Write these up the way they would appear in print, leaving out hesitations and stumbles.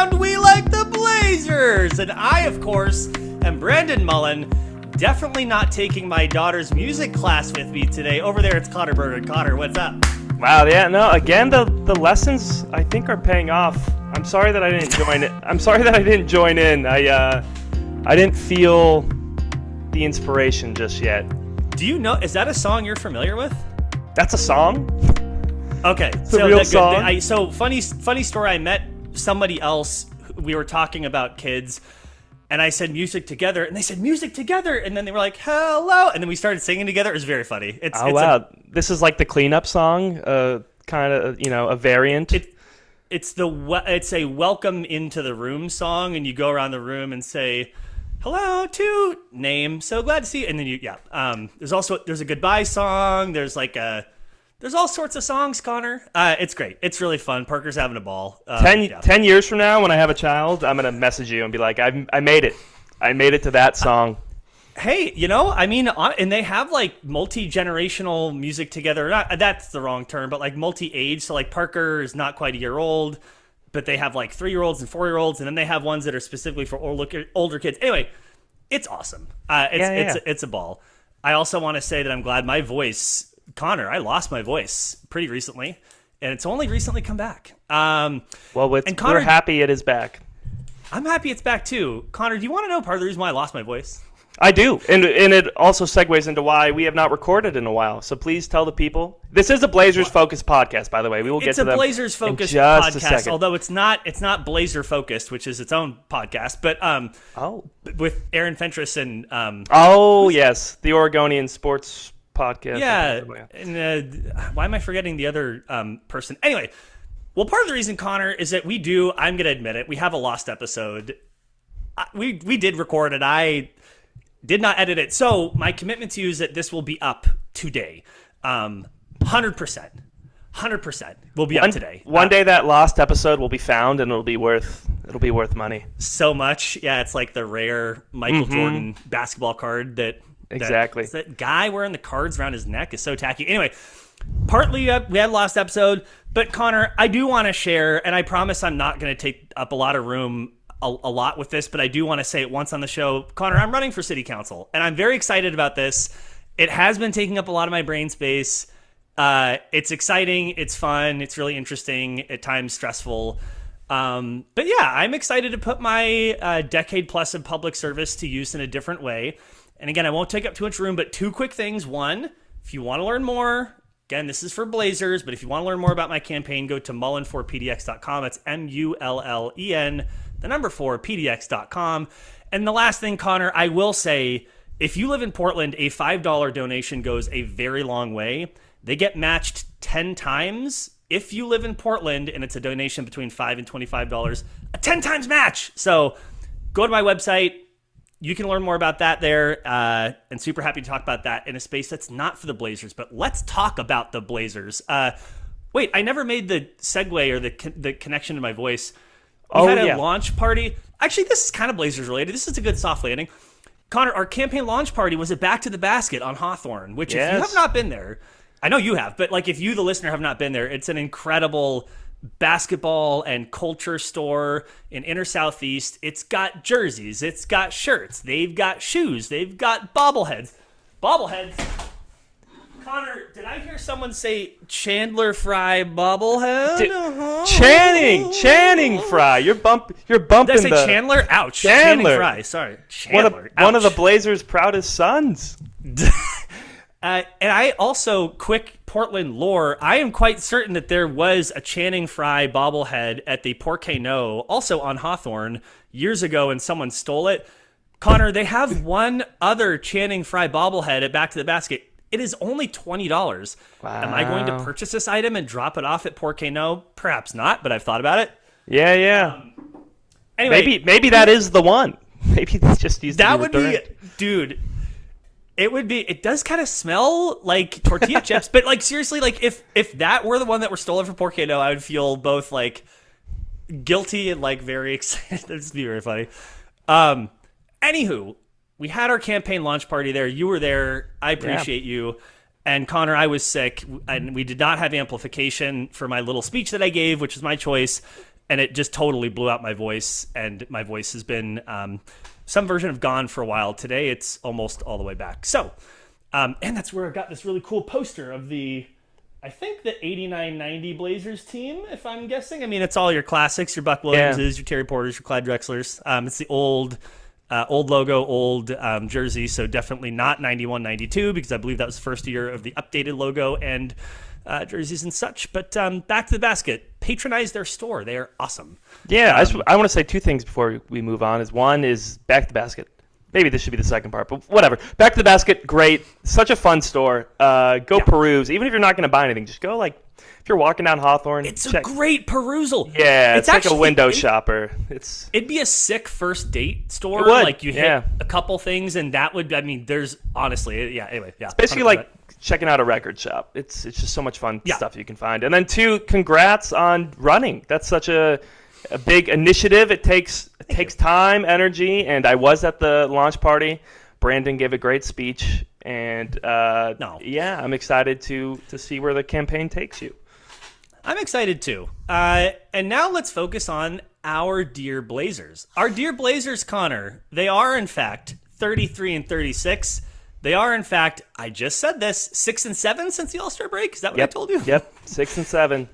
sound we like the Blazers. And I, of course, am Brandon Mullen. Definitely not taking my daughter's music class with me today. Over there, it's Connor Berger. Connor, what's up? Wow, yeah, no, again, the lessons, I think, are paying off. I'm sorry that I didn't join it. I'm sorry that I didn't join in. I didn't feel the inspiration just yet. Do you know, is that a song you're familiar with? That's a song? Okay, it's a real song. So funny story. I met somebody else. We were talking about kids, and I said music together, and they said music together, and then they were like, hello, and then we started singing together. It was very funny. Wow. This is like the cleanup song, kind of, a variant. It's a welcome into the room song, and you go around the room and say, hello to name, so glad to see you. And then there's a goodbye song. There's all sorts of songs, Connor. It's great. It's really fun. Parker's having a ball. 10 years from now, when I have a child, I'm going to message you and be like, I made it. I made it to that song. Hey, and they have like multi-generational music together. That's the wrong term, but like multi-age. So like Parker is not quite a year old, but they have like 3-year-olds and 4-year-olds, and then they have ones that are specifically for older kids. Anyway, it's awesome. It's a ball. I also want to say that I'm glad my voice, Connor, I lost my voice pretty recently, and it's only recently come back. Connor, we're happy it is back. I'm happy it's back too. Connor, do you want to know part of the reason why I lost my voice? I do, and it also segues into why we have not recorded in a while. So please tell the people. This is a Blazers-focused podcast, by the way. We will get to them. It's a Blazers-focused podcast, although it's not Blazer-focused, which is its own podcast. But with Aaron Fentress and yes, the Oregonian sports podcast. Yeah, and why am I forgetting the other person? Anyway, well, part of the reason, Connor, is that I'm going to admit it, we have a lost episode. We did record it. I did not edit it. So my commitment to you is that this will be up today. 100%. 100% will be up today. One day that lost episode will be found, and it'll be worth money. So much. Yeah, it's like the rare Michael Jordan basketball card that... Exactly. That guy wearing the cards around his neck is so tacky. Anyway, partly we had a lost episode, but Connor, I do want to share, and I promise I'm not going to take up a lot of room a lot with this, but I do want to say it once on the show. Connor, I'm running for city council, and I'm very excited about this. It has been taking up a lot of my brain space. It's exciting. It's fun. It's really interesting. At times stressful. But yeah, I'm excited to put my decade plus of public service to use in a different way. And again, I won't take up too much room, but two quick things. One, if you want to learn more, again, this is for Blazers, but if you want to learn more about my campaign, go to mullen4pdx.com. That's MULLEN, the number 4pdx.com. And the last thing, Connor, I will say, if you live in Portland, a $5 donation goes a very long way. They get matched 10 times. If you live in Portland and it's a donation between $5 and $25, a 10 times match. So go to my website. You can learn more about that there, and super happy to talk about that in a space that's not for the Blazers. But let's talk about the Blazers. Wait, I never made the segue or the connection to my voice. We had a launch party. Actually, this is kind of Blazers related. This is a good soft landing. Connor, our campaign launch party was at Back to the Basket on Hawthorne, which if you have not been there, I know you have, but like if you, the listener, have not been there, it's an incredible basketball and culture store in inner Southeast. It's got jerseys, it's got shirts, they've got shoes, they've got bobbleheads. Connor, did I hear someone say Chandler Fry bobblehead? Channing Frye. You're bumping. Did I say Chandler? Ouch. Chandler. Channing Frye. Sorry. Chandler. One of the Blazers' proudest sons. And I also, quick Portland lore, I am quite certain that there was a Channing Frye bobblehead at the Porque No, also on Hawthorne, years ago, and someone stole it. Connor, they have one other Channing Frye bobblehead at Back to the Basket. It is only $20. Wow. Am I going to purchase this item and drop it off at Porque No? Perhaps not, but I've thought about it. Yeah. Anyway, maybe that is the one. Maybe they just used that would be, dude. It would be. It does kind of smell like tortilla chips, but like seriously, like if that were the one that were stolen from Porque No, I would feel both like guilty and like very excited. That'd just be very funny. Anywho, we had our campaign launch party there. You were there. I appreciate you. And Connor, I was sick, and we did not have amplification for my little speech that I gave, which is my choice. and it just totally blew out my voice, and my voice has been some version of gone for a while. Today it's almost all the way back. So, and that's where I got this really cool poster of I think the 89-90 Blazers team, if I'm guessing. I mean, it's all your classics, your Buck Williamses, your Terry Porters, your Clyde Drexlers. It's the old logo, old jersey, so definitely not 91-92, because I believe that was the first year of the updated logo and jerseys and such. But back to the basket. Patronize their store. They are awesome. Yeah, I want to say two things before we move on. One is back to the basket. Maybe this should be the second part, but whatever. Back to the basket, great. Such a fun store. Go peruse. Even if you're not going to buy anything, just go, like, if you're walking down Hawthorne, it's check. a great perusal. Yeah, it's like a window shopper. It'd be a sick first date store. It would, like, you hit a couple things, and that would, I mean, there's honestly, anyway, yeah. It's basically 100%. like checking out a record shop. It's just so much fun stuff you can find. And then two, congrats on running. That's such a big initiative. It takes time, energy, and I was at the launch party. Brandon gave a great speech, and I'm excited to see where the campaign takes you. I'm excited too. And now let's focus on our dear Blazers. Our dear Blazers, Connor, they are in fact 33-36. They are in fact, I just said this, 6-7 since the All-Star break. Is that what I told you? Yep, 6-7.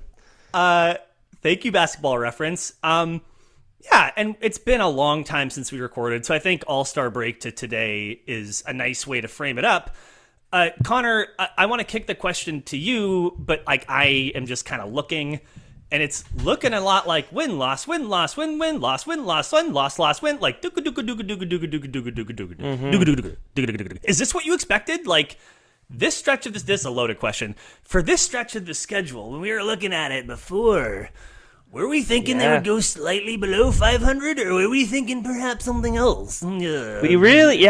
Thank you, Basketball Reference. Yeah, and it's been a long time since we recorded, so I think All-Star break to today is a nice way to frame it up. Connor, I want to kick the question to you, but like I am just kind of looking, and it's looking a lot like win, loss, win, loss, win, win, loss, win, loss, win, loss, win, like dooka dooka dooka dooka dooka dooka dooka dooka dooka dooka dooka dooka. Is this what you expected? Like this stretch of this is a loaded question. For this stretch of the schedule, when we were looking at it before, were we thinking they would go slightly below 500, or were we thinking perhaps something else? We really,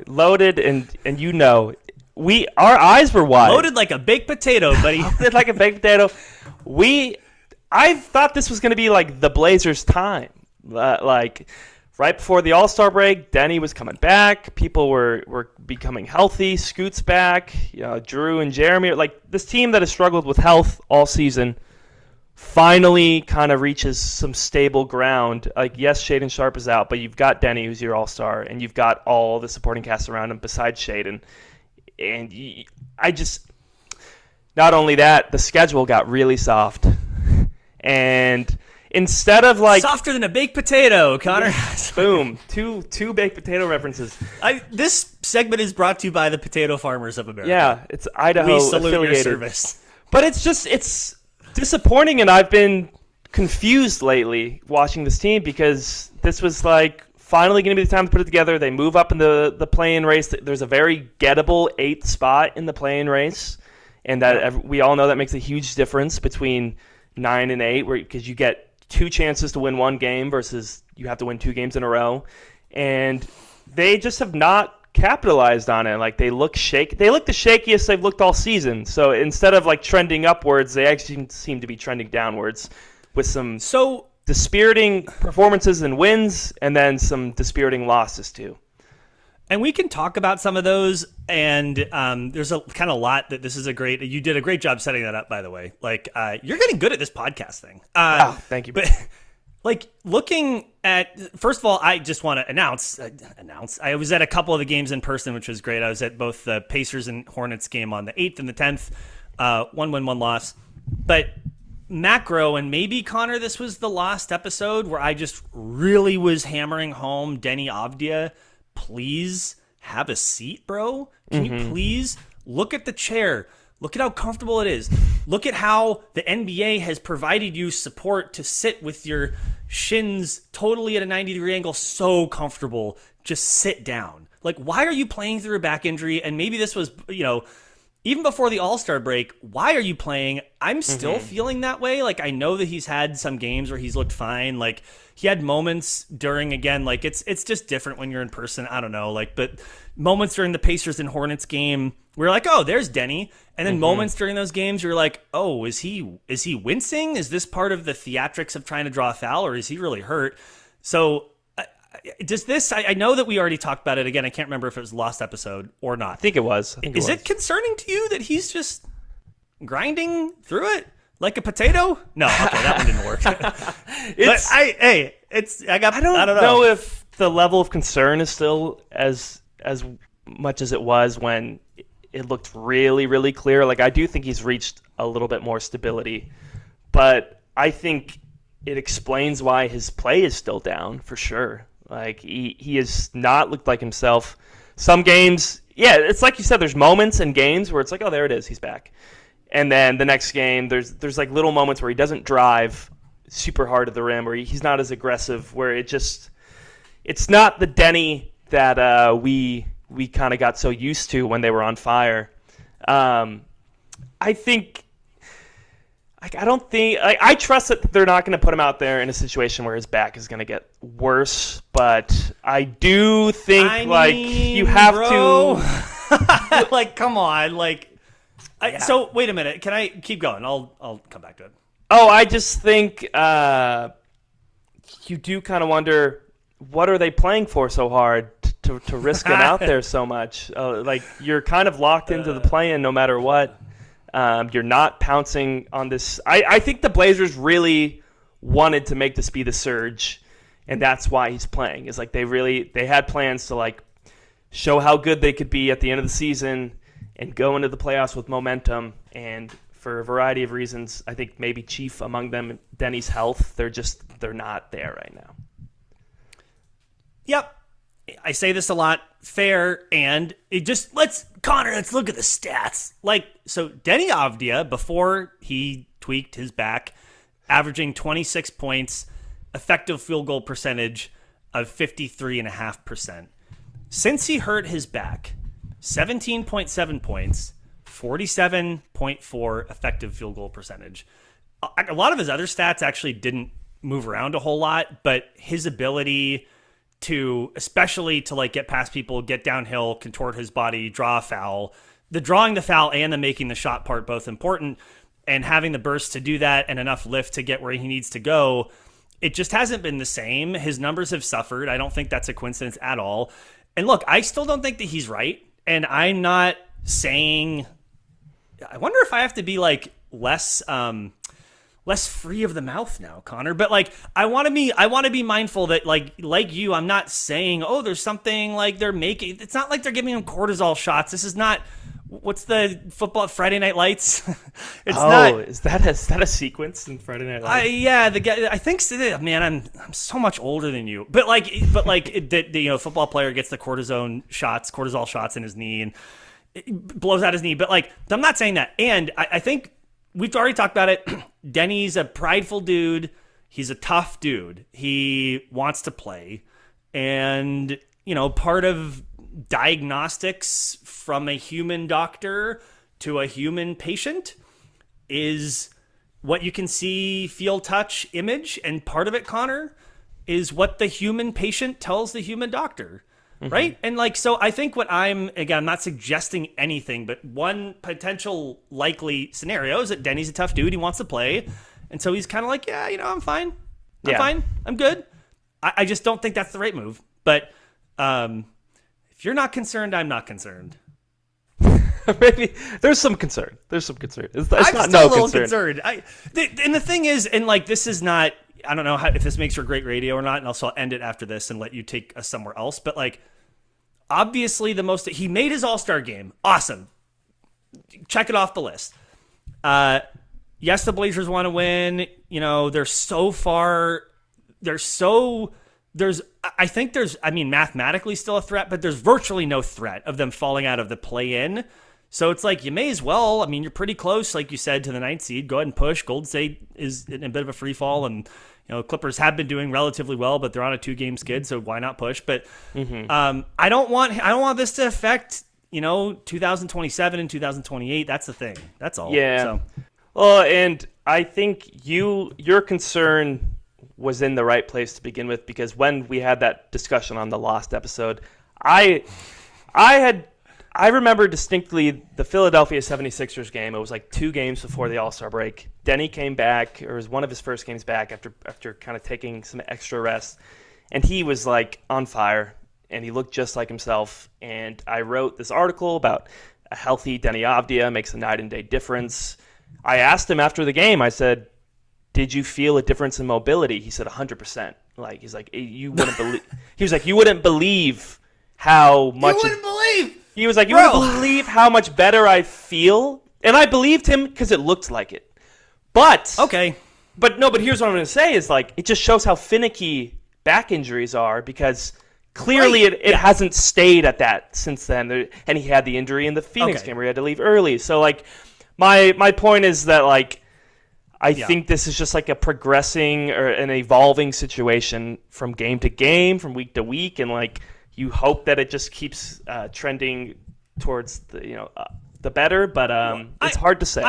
loaded, and our eyes were wide. Loaded like a baked potato, buddy. Loaded like a baked potato. I thought this was going to be like the Blazers' time. Like right before the All-Star break, Denny was coming back. People were becoming healthy. Scoot's back. Drew and Jeremy. Like this team that has struggled with health all season finally kind of reaches some stable ground. Like, yes, Shaedon Sharpe is out, but you've got Denny, who's your all-star, and you've got all the supporting cast around him besides Shaedon. And not only that, the schedule got really soft. And instead of like softer than a baked potato, Connor. Boom, two baked potato references. This segment is brought to you by the Potato Farmers of America. Yeah, it's Idaho we salute affiliated. your service. But it's disappointing, and I've been confused lately watching this team because this was like finally going to be the time to put it together. They move up in the play-in race. There's a very gettable 8th spot in the play-in race, and that we all know that makes a huge difference between 9 and 8, because you get 2 chances to win 1 game versus you have to win 2 games in a row, and they just have not capitalized on it. Like they look They look the shakiest they've looked all season. So instead of like trending upwards, they actually seem to be trending downwards with some dispiriting performances and wins, and then some dispiriting losses too. And we can talk about some of those. And there's a kind of lot that you did a great job setting that up, by the way. Like you're getting good at this podcast thing. Thank you. But like looking at, first of all, I just want to announce. I was at a couple of the games in person, which was great. I was at both the Pacers and Hornets game on the 8th and the 10th. 1 win, 1 loss. But macro, and maybe Connor, this was the last episode where I just really was hammering home Denny Avdia. Please have a seat, bro. Can you please look at the chair? Look at how comfortable it is. Look at how the NBA has provided you support to sit with your shins totally at a 90-degree angle. So comfortable. Just sit down. Like, why are you playing through a back injury? And maybe this was, even before the All-Star break, why are you playing? I'm still feeling that way. Like, I know that he's had some games where he's looked fine. Like, he had moments during, again, like, it's just different when you're in person. I don't know. Like, but moments during the Pacers and Hornets game, we're like, oh, there's Denny. And then moments during those games, you're like, oh, is he wincing? Is this part of the theatrics of trying to draw a foul, or is he really hurt? So does this, I know that we already talked about it. Again, I can't remember if it was the last episode or not. I think it was. Is it concerning to you that he's just grinding through it? Like a potato? No, okay, that one didn't work. I don't know if the level of concern is still as much as it was when it looked really, really clear. Like, I do think he's reached a little bit more stability, but I think it explains why his play is still down for sure. Like, he has not looked like himself. Some games, yeah, it's like you said, there's moments in games where it's like, oh, there it is, he's back. And then the next game, there's like little moments where he doesn't drive super hard at the rim, or he's not as aggressive, where it's not the Denny that we kind of got so used to when they were on fire. I trust that they're not going to put him out there in a situation where his back is going to get worse, but I do think you have to like, come on, like. So wait a minute. Can I keep going? I'll come back to it. Oh, I just think you do kind of wonder, what are they playing for so hard to risk him out there so much? Like, you're kind of locked into the play-in no matter what. You're not pouncing on this. I think the Blazers really wanted to make this be the surge, and that's why he's playing. Is like they had plans to like show how good they could be at the end of the season and go into the playoffs with momentum. And for a variety of reasons, I think maybe chief among them, Denny's health, they're not there right now. Yep. I say this a lot. Fair. And let's look at the stats. Like, so Denny Avdia, before he tweaked his back, averaging 26 points, effective field goal percentage of 53.5%. Since he hurt his back, 17.7 points, 47.4 effective field goal percentage. A lot of his other stats actually didn't move around a whole lot, but his ability to, especially to like get past people, get downhill, contort his body, draw a foul, the drawing the foul and the making the shot part, both important, and having the burst to do that and enough lift to get where he needs to go, it just hasn't been the same. His numbers have suffered. I don't think that's a coincidence at all. And look, I still don't think that he's right. And I'm not saying, I wonder if I have to be like less free of the mouth now, Connor. But like, I want to be mindful that like you, I'm not saying, oh, there's something like they're making. It's not like they're giving him cortisol shots. This is not. What's the football Friday Night Lights? It's not. Is that a sequence in Friday Night Lights? Yeah, the guy. I think so. Man, I'm so much older than you. But the football player gets the cortisol shots in his knee and it blows out his knee. But like, I'm not saying that. And I think we've already talked about it. Denny's a prideful dude. He's a tough dude. He wants to play, and part of diagnostics from a human doctor to a human patient is what you can see, feel, touch, image. And part of it, Connor, is what the human patient tells the human doctor. Mm-hmm. Right. And like, so I think I'm not suggesting anything, but one potential likely scenario is that Denny's a tough dude. He wants to play. And so he's kind of like, yeah, I'm fine. I'm fine. I'm good. I just don't think that's the right move. But, if you're not concerned, I'm not concerned. Maybe there's some concern. It's I'm not still no a little concern. concerned. And the thing is, and like, this is not, I don't know if this makes for great radio or not, and I'll end it after this and let you take us somewhere else. But like, obviously he made his All-Star game. Awesome. Check it off the list. Yes, the Blazers want to win. They're so far, mathematically still a threat, but there's virtually no threat of them falling out of the play-in. So it's like, you may as well. I mean, you're pretty close, like you said, to the 9th seed. Go ahead and push. Golden State is in a bit of a free fall, and Clippers have been doing relatively well, but they're on a 2-game skid, so why not push? But I don't want this to affect 2027 and 2028. That's the thing. That's all. Yeah. So. Well, and I think your concern was in the right place to begin with, because when we had that discussion on the Lost episode, I remember distinctly the Philadelphia 76ers game. It was like 2 games before the All-Star break. Denny came back, or it was one of his first games back after kind of taking some extra rest, and he was like on fire, and he looked just like himself. And I wrote this article about a healthy Denny Avdia makes a night and day difference. I asked him after the game, I said, did you feel a difference in mobility? He said 100%. Like, he's like, you wouldn't believe. He was like, you wouldn't believe how much. You wouldn't believe. He was like, you Bro. wouldn't believe how much better I feel. And I believed him because it looked like it. But Okay. But here's what I'm going to say is like it just shows how finicky back injuries are because clearly it hasn't stayed at that since then. And he had the injury in the Phoenix game where he had to leave early. So like my point is that like I think this is just like a progressing or an evolving situation from game to game, from week to week, and like you hope that it just keeps trending towards the better. But it's hard to say.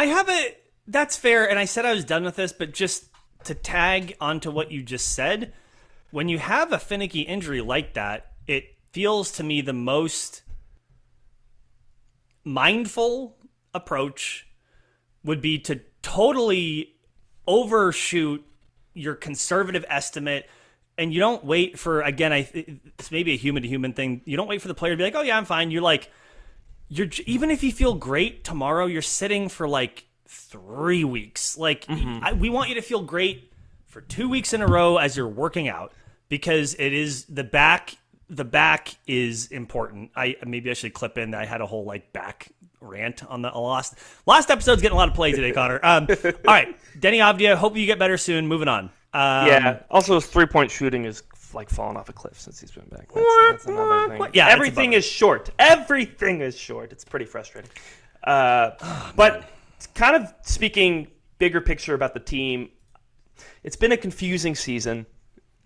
That's fair, and I said I was done with this, but just to tag onto what you just said, when you have a finicky injury like that, it feels to me the most mindful approach would be to totally overshoot your conservative estimate, and you don't wait for, again, it's maybe a human-to-human thing, you don't wait for the player to be like, oh yeah, I'm fine. Even if you feel great tomorrow, you're sitting for like 3 weeks. Like, we want you to feel great for 2 weeks in a row as you're working out, because it is the back is important. Maybe I should clip in that I had a whole like back rant on the last episode's getting a lot of play today, Connor. All right, Denny Avdia, hope you get better soon. Moving on. Also his 3-point shooting is like falling off a cliff since he's been back. That's another thing. Yeah, everything is short. Everything is short. It's pretty frustrating. But kind of speaking bigger picture about the team, it's been a confusing season,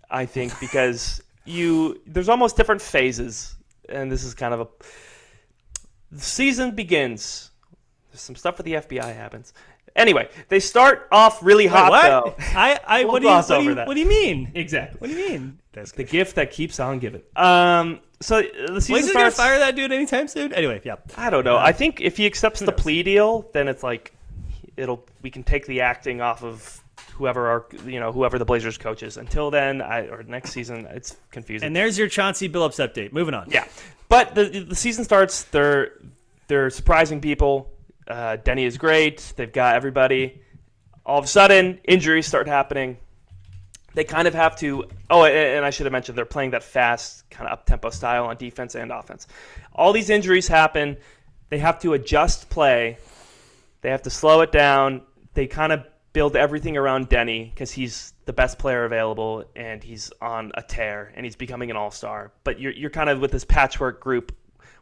I think, because there's almost different phases, and this is kind of the season begins. There's some stuff with the FBI happens. Anyway, they start off really hot, though. What do you mean? Exactly. What do you mean? That's the gift that keeps on giving. So the season Blazers starts. gonna fire that dude anytime soon? Anyway, yeah. I don't know. I think if he accepts the plea deal, then it's like we can take the acting off of whoever the Blazers coach is. Until then, or next season, it's confusing. And there's your Chauncey Billups update. Moving on. Yeah, but the season starts. They're surprising people. Denny is great. They've got everybody. All of a sudden, injuries start happening. They kind of have to. Oh, and I should have mentioned they're playing that fast, kind of up-tempo style on defense and offense. All these injuries happen. They have to adjust play. They have to slow it down. They kind of build everything around Denny because he's the best player available and he's on a tear and he's becoming an all-star. But you're kind of with this patchwork group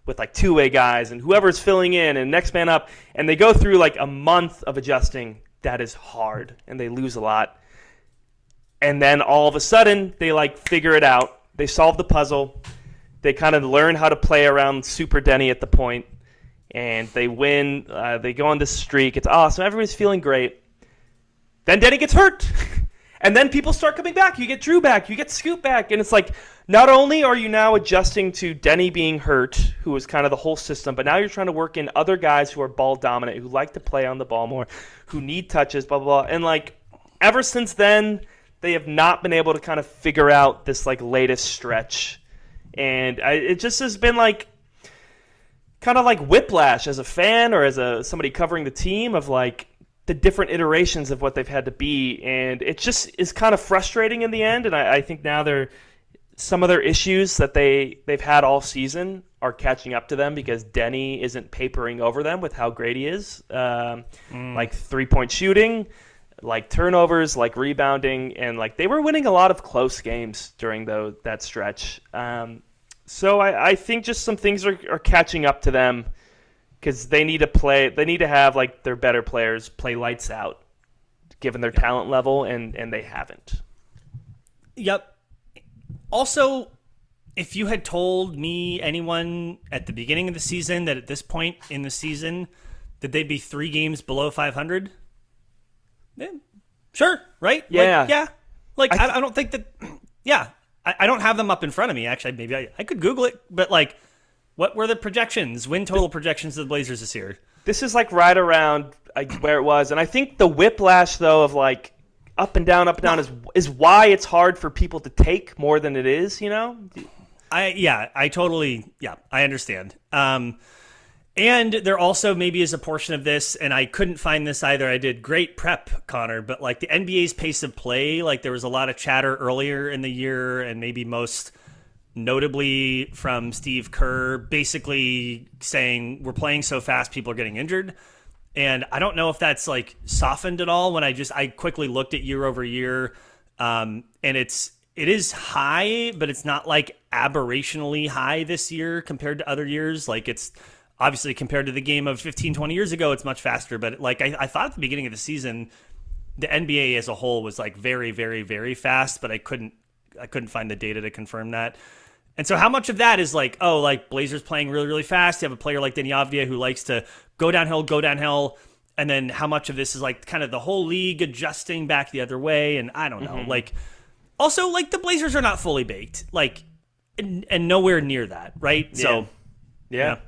with like two-way guys and whoever's filling in and next man up, and they go through like a month of adjusting. That is hard, and they lose a lot. And then all of a sudden, they like figure it out. They solve the puzzle. They kind of learn how to play around Super Denny at the point, and they win. They go on this streak. It's awesome. Everybody's feeling great. Then Denny gets hurt. And then people start coming back. You get Drew back. You get Scoot back. And it's like, not only are you now adjusting to Denny being hurt, who is kind of the whole system, but now you're trying to work in other guys who are ball dominant, who like to play on the ball more, who need touches, blah, blah, blah. And like, ever since then, they have not been able to kind of figure out this like latest stretch. And it just has been like, kind of like whiplash as a fan or as somebody covering the team of like, the different iterations of what they've had to be, and it just is kind of frustrating in the end. And I think now some of their issues that they've had all season are catching up to them because Denny isn't papering over them with how great he is, like 3-point shooting, like turnovers, like rebounding, and like they were winning a lot of close games during that stretch. So I think just some things are catching up to them. Because they need to have like their better players play lights out, given their talent level, and they haven't. Yep. Also, if you had told anyone at the beginning of the season that at this point in the season that they'd be 3 games below 500, sure, right? Yeah. I don't think that. Yeah, I don't have them up in front of me. Actually, maybe I could Google it, but like. What were the projections, win total projections of the Blazers this year? This is like right around where it was. And I think the whiplash, though, of like up and down is why it's hard for people to take more than it is, you know? I understand. And there also maybe is a portion of this, and I couldn't find this either. I did great prep, Connor, but like the NBA's pace of play, like there was a lot of chatter earlier in the year, and maybe most notably from Steve Kerr, basically saying we're playing so fast, people are getting injured. And I don't know if that's like softened at all when I quickly looked at year over year, and it is high, but it's not like aberrationally high this year compared to other years. Like it's obviously compared to the game of 15, 20 years ago, it's much faster. But like I thought at the beginning of the season, the NBA as a whole was like very, very, very fast, but I couldn't find the data to confirm that. And so how much of that is like, oh, like Blazers playing really, really fast. You have a player like Deni Avdija who likes to go downhill. And then how much of this is like kind of the whole league adjusting back the other way. And I don't know, like also like the Blazers are not fully baked, like, and nowhere near that. Right. Yeah. So yeah.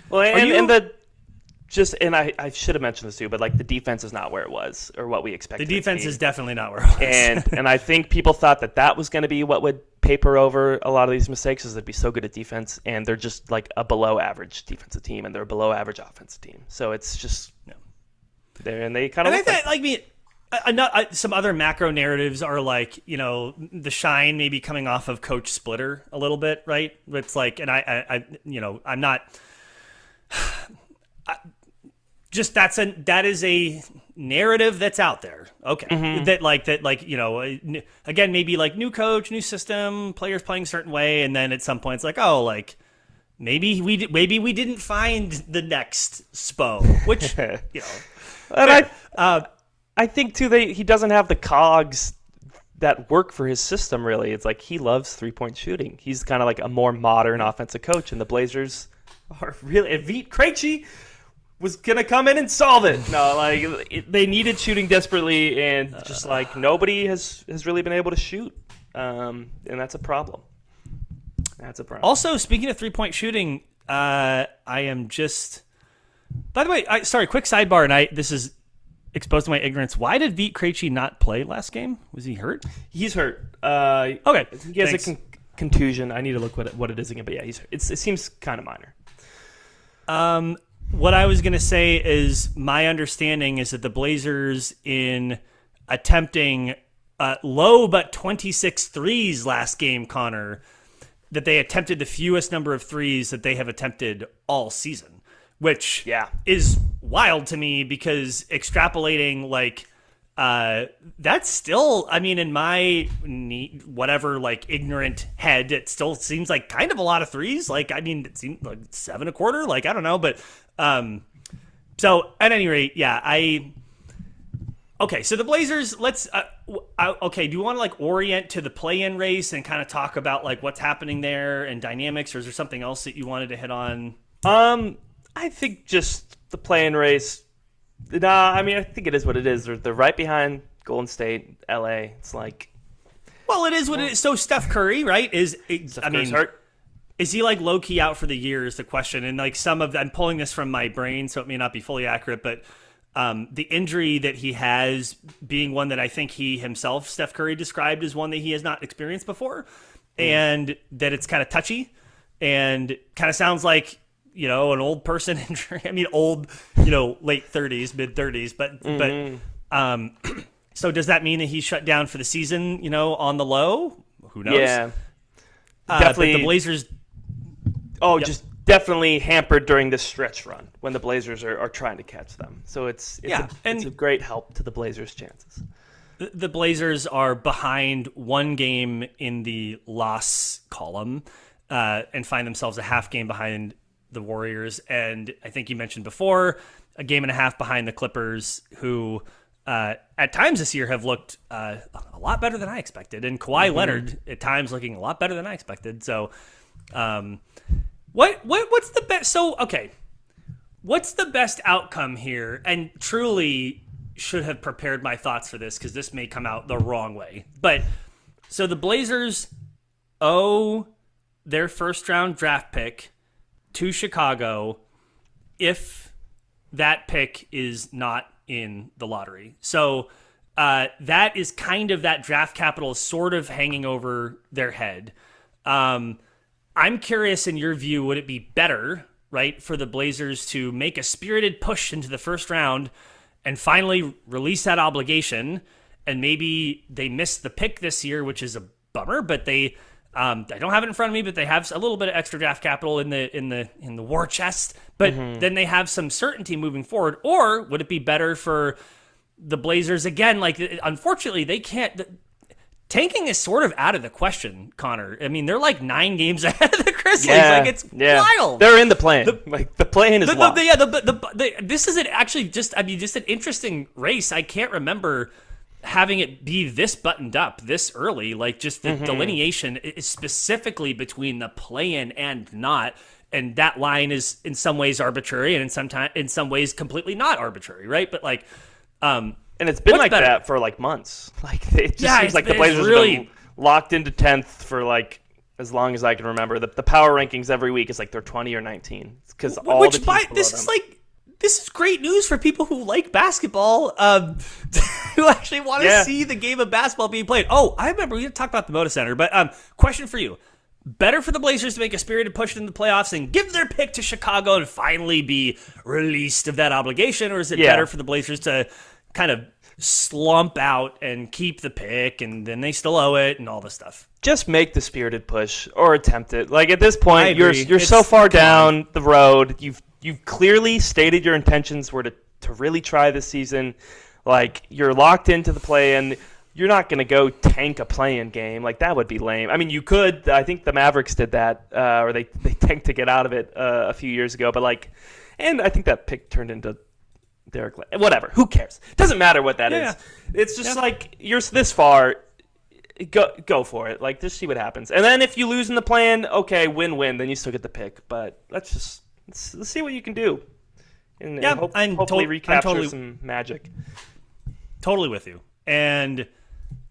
Well, and I should have mentioned this too, but like the defense is not where it was or what we expected. The defense is definitely not where it was. And I think people thought that was going to be what would paper over a lot of these mistakes, is they'd be so good at defense, and they're just like a below average defensive team, and they're a below average offensive team. So it's just there, and they kind of. And I think some other macro narratives are like, you know, the shine maybe coming off of Coach Splitter a little bit, right? It's like, and I you know, I'm not. Just that is a narrative that's out there. Okay. That like, you know, again, maybe like new coach, new system, players playing a certain way. And then at some point it's like, oh, like maybe we didn't find the next Spo, which, you know, and I think too, he doesn't have the cogs that work for his system. Really. It's like, he loves 3-point shooting. He's kind of like a more modern offensive coach, and the Blazers are really, and Vit Krejci was gonna come in and solve it. No, like they needed shooting desperately, and just like nobody has really been able to shoot, and that's a problem. Also, speaking of 3-point shooting, I am just. By the way, sorry, quick sidebar, and this is exposed to my ignorance. Why did Vit Krejci not play last game? Was he hurt? He's hurt. Okay, he has a contusion. I need to look what it is again, but yeah, he's hurt. It seems kind of minor. What I was going to say is my understanding is that the Blazers, in attempting low but 26 threes last game, Connor, that they attempted the fewest number of threes that they have attempted all season, which is wild to me, because extrapolating like that's still, I mean, in my whatever like ignorant head, it still seems like kind of a lot of threes. Like, I mean, it seemed like 7 a quarter. Like, I don't know, but so at any rate, okay. So the Blazers, let's okay. Do you want to like orient to the play-in race and kind of talk about like what's happening there and dynamics, or is there something else that you wanted to hit on? I think just the play-in race. Nah, I mean, I think it is what it is. They're right behind Golden State, LA. It's like, well, it is what it is. So Steph Curry, right? Hurt. Is he like low key out for the year? Is the question. And like I'm pulling this from my brain, so it may not be fully accurate, but the injury that he has being one that I think he himself, Steph Curry, described as one that he has not experienced before, and that it's kind of touchy and kind of sounds like, you know, an old person injury. I mean, old, you know, late 30s, mid 30s, but so does that mean that he's shut down for the season, you know, on the low? Who knows? Yeah. Definitely. But the Blazers. Just definitely hampered during this stretch run when the Blazers are trying to catch them. So it's a great help to the Blazers' chances. The Blazers are behind one game in the loss column and find themselves a half game behind the Warriors. And I think you mentioned before, a game and a half behind the Clippers, who at times this year have looked a lot better than I expected. And Kawhi Leonard at times looking a lot better than I expected. So what's the best? So, okay, what's the best outcome here? And truly should have prepared my thoughts for this, because this may come out the wrong way. But so the Blazers owe their first round draft pick to Chicago if that pick is not in the lottery. So that is kind of, that draft capital is sort of hanging over their head. I'm curious, in your view, would it be better right, for the Blazers to make a spirited push into the first round and finally release that obligation. And maybe they missed the pick this year, which is a bummer, but they I don't have it in front of me, but they have a little bit of extra draft capital in the war chest. But then they have some certainty moving forward. Or would it be better for the Blazers again? Like, unfortunately, they can't. Tanking is sort of out of the question, Connor. I mean, they're like 9 games ahead of the Grizzlies. Like, it's wild. They're in the play-in. The play-in is locked. This is actually just an interesting race. I can't remember having it be this buttoned up this early. Like, just the delineation is specifically between the play-in and not. And that line is in some ways arbitrary and in some ways completely not arbitrary, right? But like, and it's been like that for like months. Like, it just seems like the Blazers have been locked into 10th for like as long as I can remember. The power rankings every week is like they're 20 or 19 because all the teams this is great news for people who like basketball, who actually want to see the game of basketball being played. Oh, I remember we didn't talk about the Moda Center, but question for you. Better for the Blazers to make a spirited push into the playoffs and give their pick to Chicago and finally be released of that obligation, or is it better for the Blazers to kind of slump out and keep the pick and then they still owe it and all this stuff? Just make the spirited push or attempt it. Like, at this point, you're so far down the road. You've clearly stated your intentions were to really try this season. Like, you're locked into the play-in. You're not going to go tank a play-in game. Like, that would be lame. I mean, you could. I think the Mavericks did that, or they tanked to get out of it a few years ago. But like, and I think that pick turned into Derek. Whatever. Who cares? Doesn't matter what that is. It's just like, you're this far. Go for it. Like, just see what happens. And then if you lose in the play-in, okay, win-win. Then you still get the pick. But let's see what you can do. And hopefully recapture some magic. Totally with you. And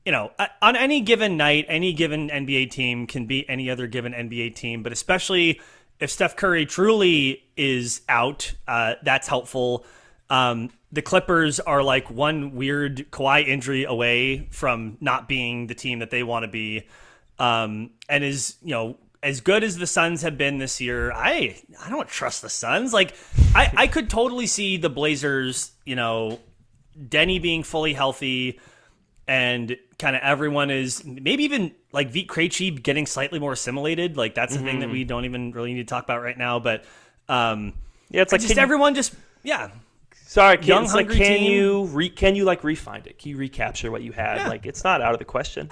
you know, on any given night, any given NBA team can beat any other given NBA team, but especially if Steph Curry truly is out, that's helpful. The Clippers are like one weird Kawhi injury away from not being the team that they want to be. And as good as the Suns have been this year, I don't trust the Suns. Like, I could totally see the Blazers, Denny being fully healthy, and kind of everyone is maybe even like Vit Krejci getting slightly more assimilated. Like, that's a thing that we don't even really need to talk about right now. But it's like Sorry, young hungry team. Can you like refine it? Can you recapture what you had? Yeah. Like, it's not out of the question.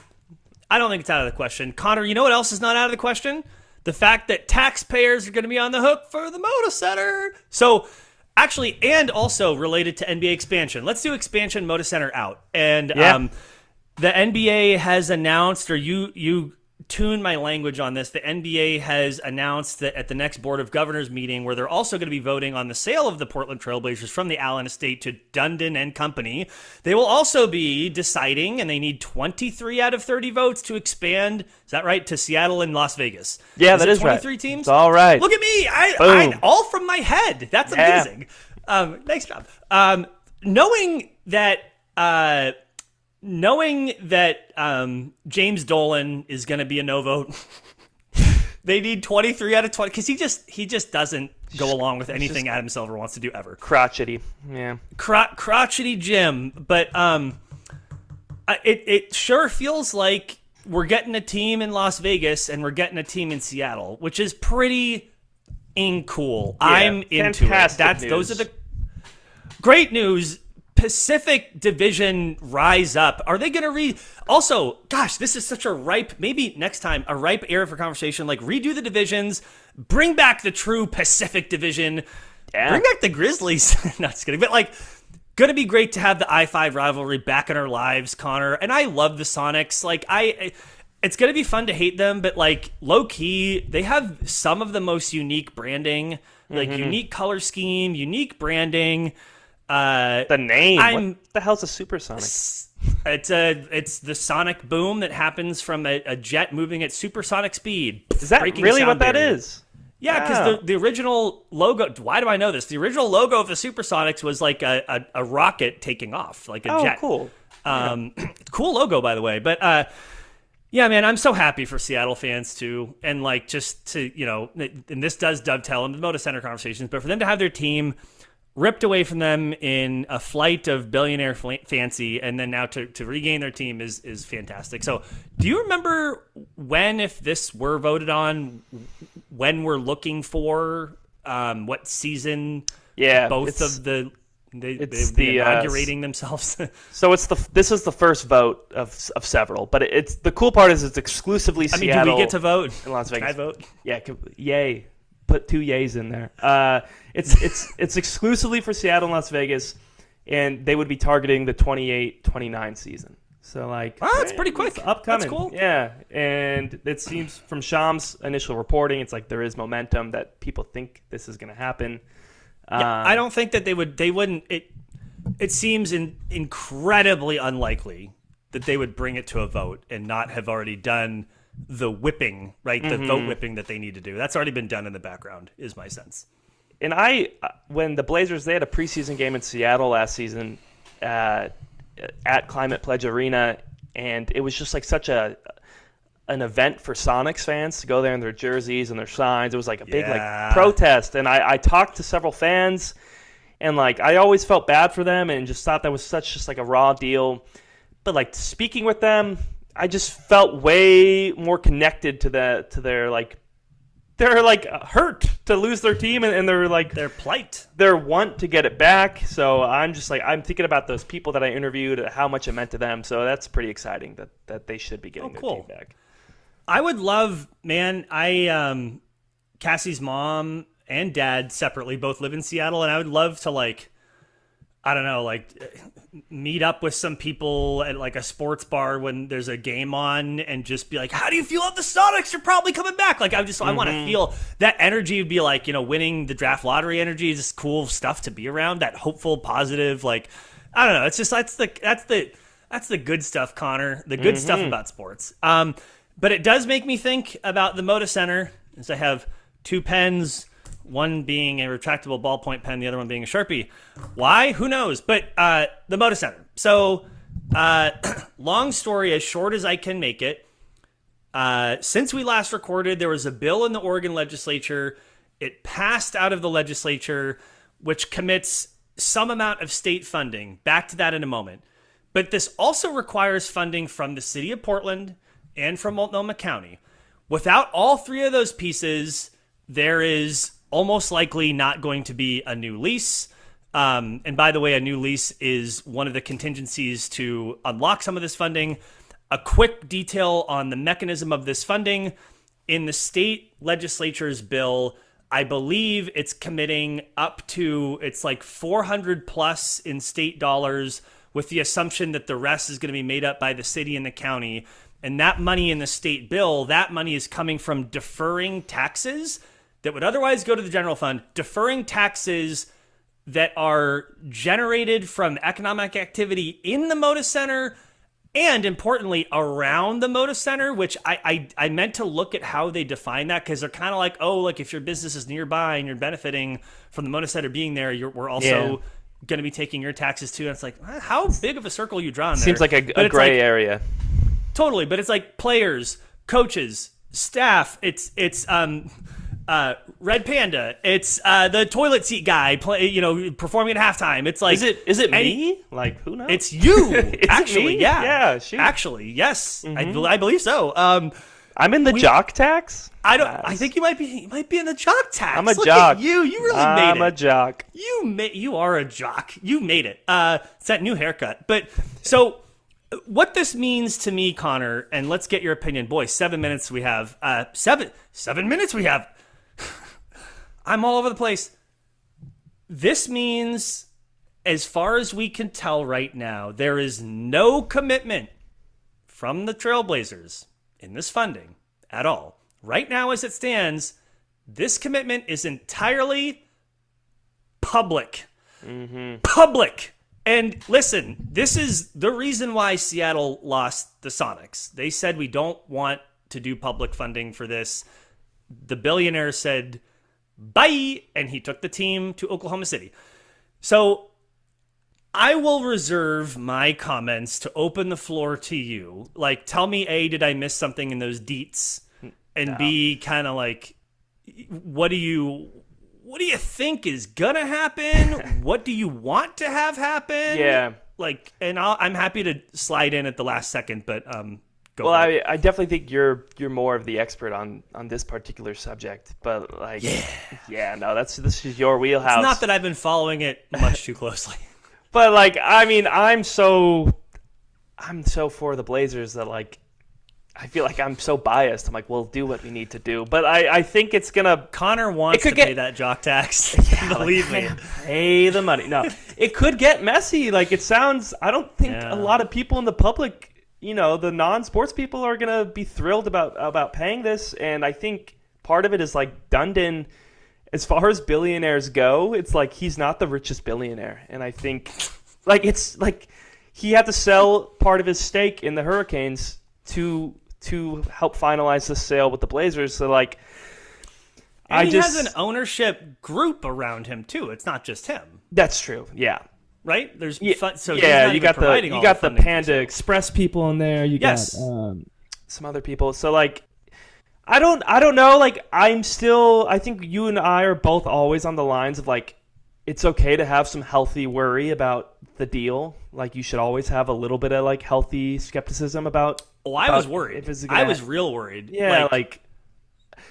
I don't think it's out of the question. Connor, you know what else is not out of the question? The fact that taxpayers are going to be on the hook for the Moda Center. So, actually, and also related to NBA expansion. Let's do expansion Moda Center out. And the NBA has announced, or you tune my language on this, the NBA has announced that at the next Board of Governors meeting, where they're also going to be voting on the sale of the Portland Trailblazers from the Allen estate to Dundon and Company, they will also be deciding, and they need 23 out of 30 votes to expand, is that right, to Seattle and Las Vegas. Yeah, that is 23 right. teams? It's all right. Look at me. I all from my head. That's amazing. Nice job. Knowing that James Dolan is going to be a no vote, they need 23 out of 20 because he just doesn't go along with anything Adam Silver wants to do ever. Crotchety, yeah. Crotchety Jim, but it sure feels like we're getting a team in Las Vegas and we're getting a team in Seattle, which is pretty cool. Yeah, I'm into it. Those are the great news. Pacific Division rise up. Are they going to Also, gosh, this is such a ripe, maybe next time, a ripe area for conversation. Like, redo the divisions, bring back the true Pacific Division, bring back the Grizzlies. Not just kidding, but like, going to be great to have the I-5 rivalry back in our lives, Connor. And I love the Sonics. Like, it's going to be fun to hate them, but like, low key, they have some of the most unique branding, like unique color scheme, unique branding. The name. What the hell's a supersonic? It's the sonic boom that happens from a jet moving at supersonic speed. Is that really what that is? Yeah, because the original logo. Why do I know this? The original logo of the Supersonics was like a rocket taking off, like a jet. Oh, cool. Cool logo, by the way. But Yeah, man, I'm so happy for Seattle fans too, and like just to and this does dovetail into the Moda Center conversations, but for them to have their team ripped away from them in a flight of billionaire fancy, and then now to regain their team is fantastic. So, do you remember when, if this were voted on, when we're looking for what season? Yeah, both of the. They've inaugurating themselves. So this is the first vote of several, but it's the cool part is it's exclusively Seattle. Do we get to vote in Las Vegas? Can I vote? Yeah, yay! Put 2 yays in there. It's exclusively for Seattle and Las Vegas, and they would be targeting the 28-29 season. So it's pretty quick. It's upcoming. That's cool. Yeah, and it seems from Sham's initial reporting, it's like there is momentum that people think this is going to happen. Yeah, I don't think that they wouldn't. It seems incredibly unlikely that they would bring it to a vote and not have already done the whipping, right? The vote whipping that they need to do. That's already been done in the background, is my sense. And when the Blazers, they had a preseason game in Seattle last season at Climate Pledge Arena, and it was just like such an event for Sonics fans to go there in their jerseys and their signs. It was like a big protest, and I talked to several fans, and I always felt bad for them and just thought that was just like a raw deal. But speaking with them, I just felt way more connected to their they're hurt to lose their team and their plight, their want to get it back. So I'm just I'm thinking about those people that I interviewed, how much it meant to them. So that's pretty exciting that they should be getting their team back. I would love, man. Cassie's mom and dad separately both live in Seattle, and I would love to I don't know, meet up with some people at a sports bar when there's a game on and just be like, how do you feel about the Sonics? You're probably coming back. I want to feel that energy. Would be winning the draft lottery energy, just cool stuff to be around, that hopeful, positive, I don't know. It's just, that's the good stuff, Connor, the good stuff about sports. But it does make me think about the Moda Center, as I have 2 pens, one being a retractable ballpoint pen, the other one being a Sharpie. Why? Who knows? But the Moda Center. So, long story as short as I can make it, since we last recorded, there was a bill in the Oregon legislature. It passed out of the legislature, which commits some amount of state funding. Back to that in a moment. But this also requires funding from the city of Portland and from Multnomah County. Without all 3 of those pieces, there is almost likely not going to be a new lease. And by the way, a new lease is one of the contingencies to unlock some of this funding. A quick detail on the mechanism of this funding. In the state legislature's bill, I believe it's committing up to, it's $400 plus in state dollars, with the assumption that the rest is going to be made up by the city and the county. And that money in the state bill, that money is coming from deferring taxes that would otherwise go to the general fund, deferring taxes that are generated from economic activity in the Moda Center and, importantly, around the Moda Center, which I meant to look at how they define that, because they're kind of if your business is nearby and you're benefiting from the Moda Center being there, we're also going to be taking your taxes too. And it's how big of a circle you draw in there? Seems like a gray area. Totally, but it's players, coaches, staff. It's Red Panda. It's the toilet seat guy performing at halftime. It's is it me? Who knows? It's you. Actually, me? Yeah. Shoot. Actually, yes. I believe so. I'm in the jock tax. I think you might be in the jock tax. I'm a Look jock. At you. You really made it. I'm a jock. You are a jock. You made it. It's that new haircut. But so what this means to me, Connor, and let's get your opinion. Boy, 7 minutes we have. 7 minutes we have. I'm all over the place. This means, as far as we can tell right now, there is no commitment from the Trailblazers in this funding at all. Right now, as it stands, this commitment is entirely public. Public. And listen, this is the reason why Seattle lost the Sonics. They said, we don't want to do public funding for this. The billionaire said, bye, and he took the team to Oklahoma City. So I will reserve my comments to open the floor to you. Like, tell me, A, did I miss something in those deets? And No. B, kind of like, what do you think is gonna happen? What do you want to have happen? Yeah. Like, and I'm happy to slide in at the last second, but go Well, for it. I definitely think you're more of the expert on this particular subject, but like, yeah, no, this is your wheelhouse. It's not that I've been following it much too closely. But like, I mean, I'm so for the Blazers that like, I feel like I'm so biased. I'm like, we'll do what we need to do, but I think it's gonna Connor wants to could get- pay that jock tax. Yeah, Believe like, me. pay the money. No, it could get messy. Like it sounds. I don't think Yeah. a lot of people in the public, the non-sports people, are gonna be thrilled about paying this. And I think part of it is like Dundon. As far as billionaires go, it's like he's not the richest billionaire, and I think like it's like he had to sell part of his stake in the Hurricanes to help finalize the sale with the Blazers. So like, And he has an ownership group around him too. It's not just him, that's true. Yeah. right? There's Yeah, so he's yeah, not you even got the providing all funding. Panda Express people in there. You Yes. got some other people. So like, I don't know. Like, I think you and I are both always on the lines of like, it's okay to have some healthy worry about the deal. Like, you should always have a little bit of like healthy skepticism about. Oh, I was about worried. if it's I gonna- was real worried. Yeah, like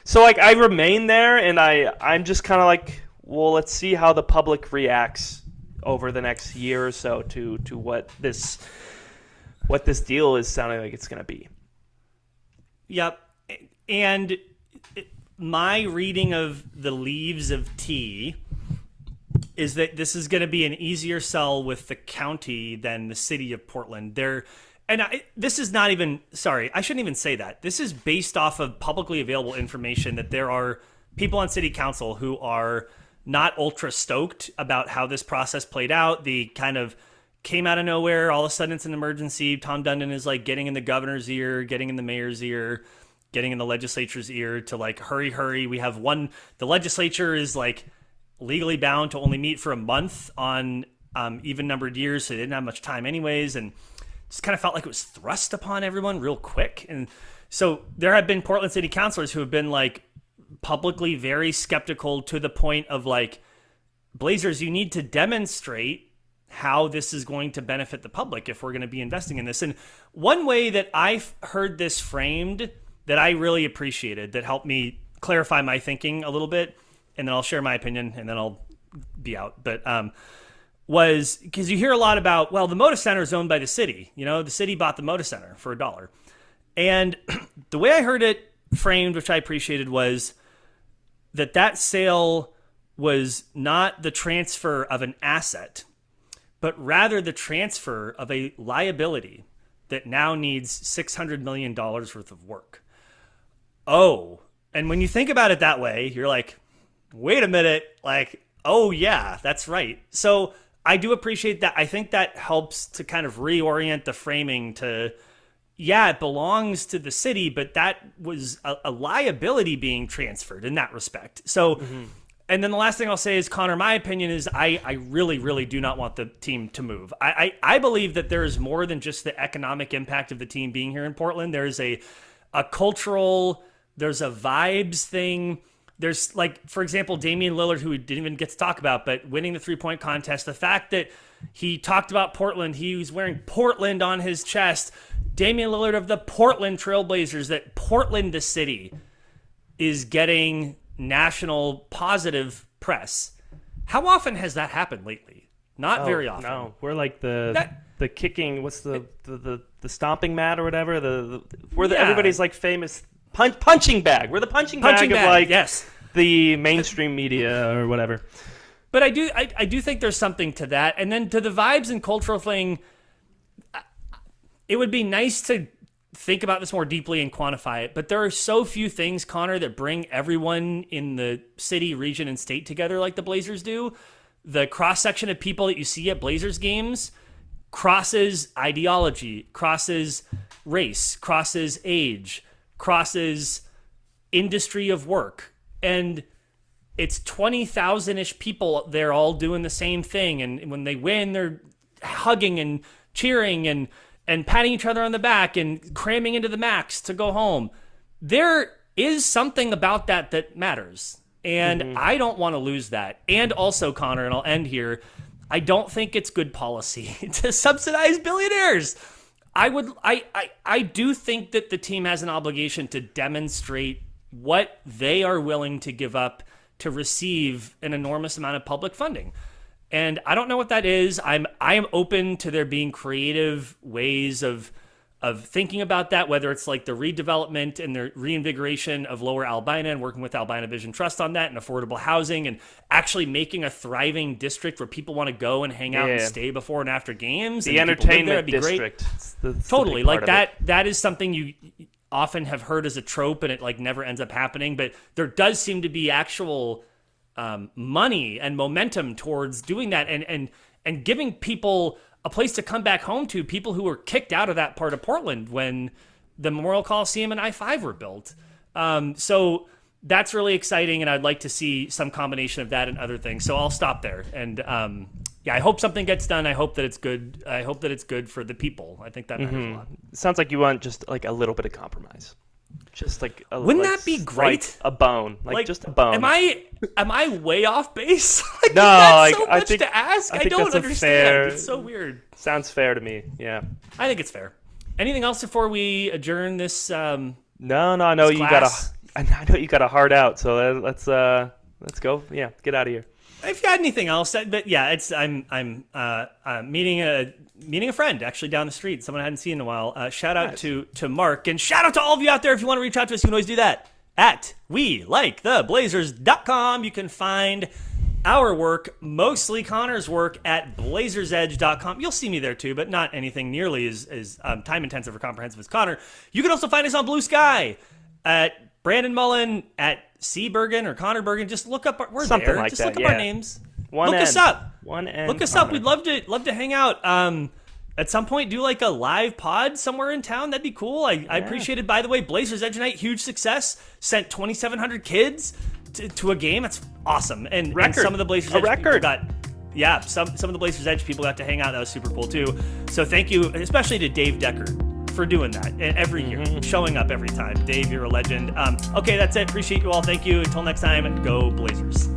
so like I remain there, and I'm just kind of like, well, let's see how the public reacts over the next year or so to what this deal is sounding like it's going to be. Yep. And my reading of the leaves of tea is that this is going to be an easier sell with the county than the city of Portland. This is not even, sorry, I shouldn't even say that. This is based off of publicly available information that there are people on city council who are not ultra stoked about how this process played out. The kind of came out of nowhere. All of a sudden it's an emergency. Tom Dundon is like getting in the governor's ear, getting in the mayor's ear, getting in the legislature's ear to like, hurry. We have the legislature is like legally bound to only meet for a month on even numbered years. So they didn't have much time anyways. And just kind of felt like it was thrust upon everyone real quick. And so there have been Portland city councilors who have been like publicly very skeptical to the point of like, Blazers, you need to demonstrate how this is going to benefit the public if we're going to be investing in this. And one way that I've heard this framed that I really appreciated, that helped me clarify my thinking a little bit, and then I'll share my opinion and then I'll be out. But was because you hear a lot about, well, the Moda Center is owned by the city. The city bought the Moda Center for $1. And the way I heard it framed, which I appreciated, was that sale was not the transfer of an asset, but rather the transfer of a liability that now needs $600 million worth of work. Oh, and when you think about it that way, you're like, wait a minute, like, oh yeah, that's right. So I do appreciate that. I think that helps to kind of reorient the framing to, yeah, it belongs to the city, but that was a liability being transferred in that respect. So, and then the last thing I'll say is, Connor, my opinion is I really, really do not want the team to move. I believe that there is more than just the economic impact of the team being here in Portland. There's a cultural, there's a vibes thing. There's like, for example, Damian Lillard, who we didn't even get to talk about, but winning the 3-point contest, the fact that he talked about Portland, he was wearing Portland on his chest. Damian Lillard of the Portland Trailblazers, that Portland, the city, is getting national positive press. How often has that happened lately? Not very often. No, we're like the kicking. What's the stomping mat or whatever? We're Yeah. everybody's like famous punching bag. We're the punching bag of like yes. the mainstream media or whatever. But I do think there's something to that. And then to the vibes and cultural thing, it would be nice to think about this more deeply and quantify it. But there are so few things, Connor, that bring everyone in the city, region, and state together like the Blazers do. The cross-section of people that you see at Blazers games crosses ideology, crosses race, crosses age, crosses industry of work. And it's 20,000-ish people there all doing the same thing. And when they win, they're hugging and cheering and patting each other on the back and cramming into the max to go home. There is something about that matters. And I don't want to lose that. And also, Connor, and I'll end here, I don't think it's good policy to subsidize billionaires. I do think that the team has an obligation to demonstrate what they are willing to give up to receive an enormous amount of public funding. And I don't know what that is. I am open to there being creative ways of thinking about that, whether it's like the redevelopment and the reinvigoration of Lower Albina and working with Albina Vision Trust on that and affordable housing and actually making a thriving district where people want to go and hang out and stay before and after games. The and entertainment district. Totally. Like that is something you often have heard as a trope and it like never ends up happening. But there does seem to be actual money and momentum towards doing that and giving people a place to come back home to, people who were kicked out of that part of Portland when the Memorial Coliseum and I-5 were built. So that's really exciting, and I'd like to see some combination of that and other things. So I'll stop there. And I hope something gets done. I hope that it's good. I hope that it's good for the people. I think that matters a lot. It sounds like you want just like a little bit of compromise. Just like wouldn't that be great? A bone, like just a bone. Am I way off base? No, that's so much to ask. I don't understand. It's so weird. Sounds fair to me. Yeah, I think it's fair. Anything else before we adjourn this? No. I know you got a heart out. So let's go. Yeah, get out of here. If you had anything else, but yeah, I'm meeting a friend actually down the street, someone I hadn't seen in a while. Shout out to Mark, and shout out to all of you out there. If you want to reach out to us, you can always do that at WeLikeTheBlazers.com. You can find our work, mostly Connor's work, at BlazersEdge.com. You'll see me there too, but not anything nearly as time intensive or comprehensive as Connor. You can also find us on Blue Sky at Brandon Mullen, at C. Bergen or Connor Bergen. Just look up. We're something there. Like just that, look up our names. Look us up. Look us up. We'd love to hang out. At some point, do like a live pod somewhere in town. That'd be cool. I appreciate it. By the way, Blazers Edge Night, huge success. Sent 2,700 kids to a game. That's awesome. And some of the Blazers Edge people got. Yeah, some of the Blazers Edge people got to hang out. That was super cool too. So thank you, especially to Dave Decker, for doing that every year, showing up every time. Dave, you're a legend. Okay, that's it. Appreciate you all. Thank you. Until next time, go Blazers.